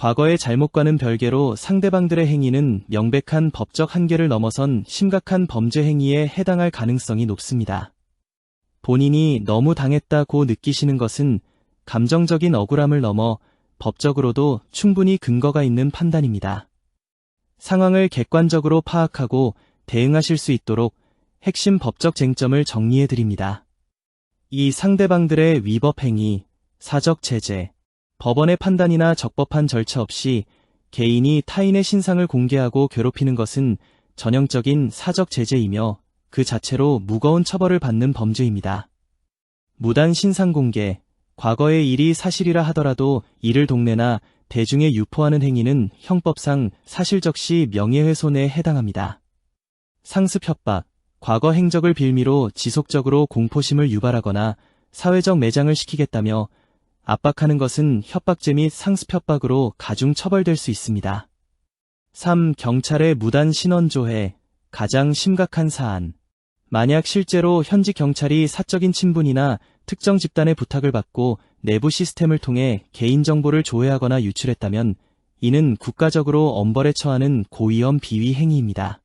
과거의 잘못과는 별개로 상대방들의 행위는 명백한 법적 한계를 넘어선 심각한 범죄 행위에 해당할 가능성이 높습니다. 본인이 너무 당했다고 느끼시는 것은 감정적인 억울함을 넘어 법적으로도 충분히 근거가 있는 판단입니다. 상황을 객관적으로 파악하고 대응하실 수 있도록 핵심 법적 쟁점을 정리해드립니다. 이 상대방들의 위법 행위, 사적 제재, 법원의 판단이나 적법한 절차 없이 개인이 타인의 신상을 공개하고 괴롭히는 것은 전형적인 사적 제재이며 그 자체로 무거운 처벌을 받는 범죄입니다. 무단 신상 공개, 과거의 일이 사실이라 하더라도 이를 동네나 대중에 유포하는 행위는 형법상 사실적시 명예훼손에 해당합니다. 상습 협박, 과거 행적을 빌미로 지속적으로 공포심을 유발하거나 사회적 매장을 시키겠다며 압박하는 것은 협박죄 및 상습 협박으로 가중 처벌될 수 있습니다. 3. 경찰의 무단 신원 조회, 가장 심각한 사안. 만약 실제로 현직 경찰이 사적인 친분이나 특정 집단의 부탁을 받고 내부 시스템을 통해 개인정보를 조회하거나 유출했다면 이는 국가적으로 엄벌에 처하는 고위험 비위 행위입니다.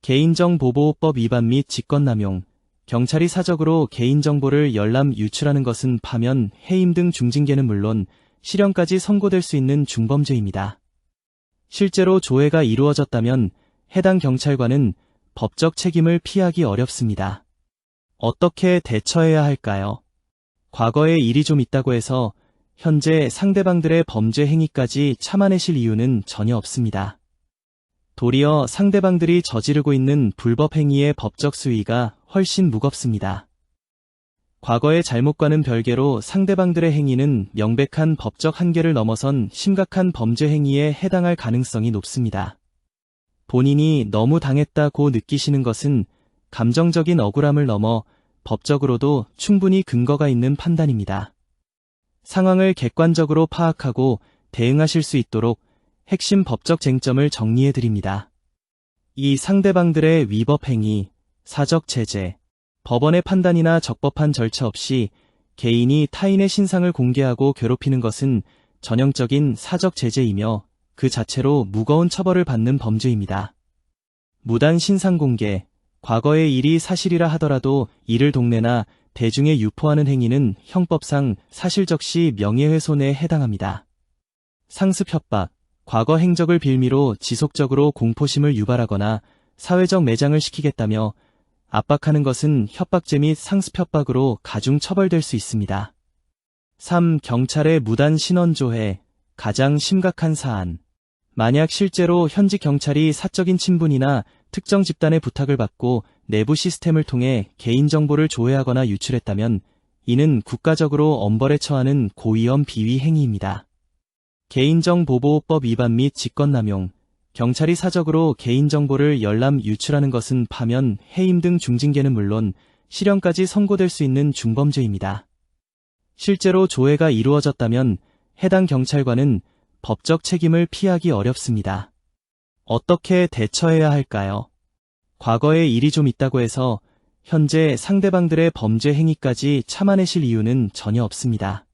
개인정보보호법 위반 및 직권남용, 경찰이 사적으로 개인정보를 열람 유출하는 것은 파면, 해임 등 중징계는 물론 실형까지 선고될 수 있는 중범죄입니다. 실제로 조회가 이루어졌다면 해당 경찰관은 법적 책임을 피하기 어렵습니다. 어떻게 대처해야 할까요? 과거에 일이 좀 있다고 해서 현재 상대방들의 범죄 행위까지 참아내실 이유는 전혀 없습니다. 도리어 상대방들이 저지르고 있는 불법 행위의 법적 수위가 훨씬 무겁습니다. 과거의 잘못과는 별개로 상대방들의 행위는 명백한 법적 한계를 넘어선 심각한 범죄 행위에 해당할 가능성이 높습니다. 본인이 너무 당했다고 느끼시는 것은 감정적인 억울함을 넘어 법적으로도 충분히 근거가 있는 판단입니다. 상황을 객관적으로 파악하고 대응하실 수 있도록 핵심 법적 쟁점을 정리해드립니다. 이 상대방들의 위법 행위, 사적 제재, 법원의 판단이나 적법한 절차 없이 개인이 타인의 신상을 공개하고 괴롭히는 것은 전형적인 사적 제재이며 그 자체로 무거운 처벌을 받는 범죄입니다. 무단 신상 공개, 과거의 일이 사실이라 하더라도 이를 동네나 대중에 유포하는 행위는 형법상 사실적시 명예훼손에 해당합니다. 상습 협박, 과거 행적을 빌미로 지속적으로 공포심을 유발하거나 사회적 매장을 시키겠다며 압박하는 것은 협박죄 및 상습 협박으로 가중 처벌될 수 있습니다. 3. 경찰의 무단 신원 조회, 가장 심각한 사안. 만약 실제로 현직 경찰이 사적인 친분이나 특정 집단의 부탁을 받고 내부 시스템을 통해 개인정보를 조회하거나 유출했다면 이는 국가적으로 엄벌에 처하는 고위험 비위 행위입니다. 개인정보보호법 위반 및 직권남용, 경찰이 사적으로 개인정보를 열람 유출하는 것은 파면, 해임 등 중징계는 물론 실형까지 선고될 수 있는 중범죄입니다. 실제로 조회가 이루어졌다면 해당 경찰관은 법적 책임을 피하기 어렵습니다. 어떻게 대처해야 할까요? 과거에 일이 좀 있다고 해서 현재 상대방들의 범죄 행위까지 참아내실 이유는 전혀 없습니다.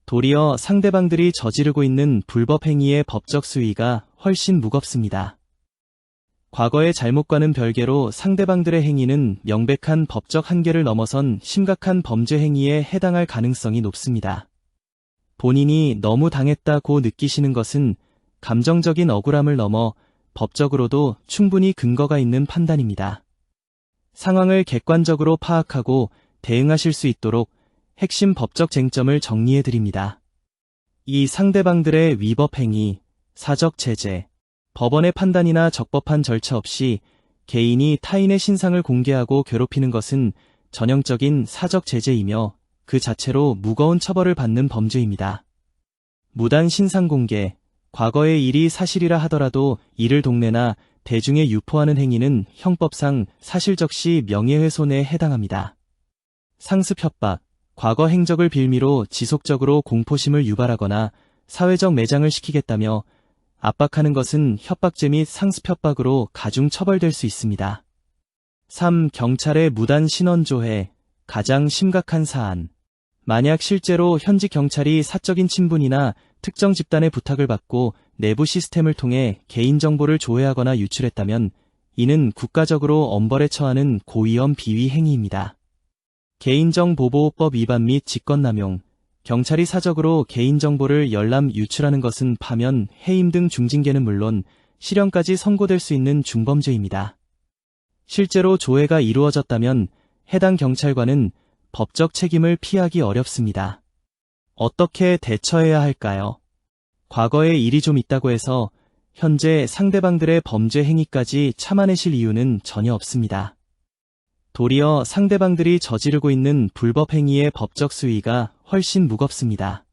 도리어 상대방들이 저지르고 있는 불법 행위의 법적 수위가 훨씬 무겁습니다. 과거의 잘못과는 별개로 상대방들의 행위는 명백한 법적 한계를 넘어선 심각한 범죄 행위에 해당할 가능성이 높습니다. 본인이 너무 당했다고 느끼시는 것은 감정적인 억울함을 넘어 법적으로도 충분히 근거가 있는 판단입니다. 상황을 객관적으로 파악하고 대응하실 수 있도록 핵심 법적 쟁점을 정리해드립니다. 이 상대방들의 위법 행위, 사적 제재, 법원의 판단이나 적법한 절차 없이 개인이 타인의 신상을 공개하고 괴롭히는 것은 전형적인 사적 제재이며 그 자체로 무거운 처벌을 받는 범죄입니다. 무단 신상 공개, 과거의 일이 사실이라 하더라도 이를 동네나 대중에 유포하는 행위는 형법상 사실적시 명예훼손에 해당합니다. 상습 협박, 과거 행적을 빌미로 지속적으로 공포심을 유발하거나 사회적 매장을 시키겠다며 압박하는 것은 협박죄 및 상습 협박으로 가중 처벌될 수 있습니다. 3. 경찰의 무단 신원 조회, 가장 심각한 사안. 만약 실제로 현지 경찰이 사적인 친분이나 특정 집단의 부탁을 받고 내부 시스템을 통해 개인정보를 조회하거나 유출했다면 이는 국가적으로 엄벌에 처하는 고위험 비위 행위입니다. 개인정보보호법 위반 및 직권남용, 경찰이 사적으로 개인정보를 열람 유출하는 것은 파면, 해임 등 중징계는 물론 실형까지 선고될 수 있는 중범죄입니다. 실제로 조회가 이루어졌다면 해당 경찰관은 법적 책임을 피하기 어렵습니다. 어떻게 대처해야 할까요? 과거에 일이 좀 있다고 해서 현재 상대방들의 범죄 행위까지 참아내실 이유는 전혀 없습니다. 도리어 상대방들이 저지르고 있는 불법 행위의 법적 수위가 훨씬 무겁습니다.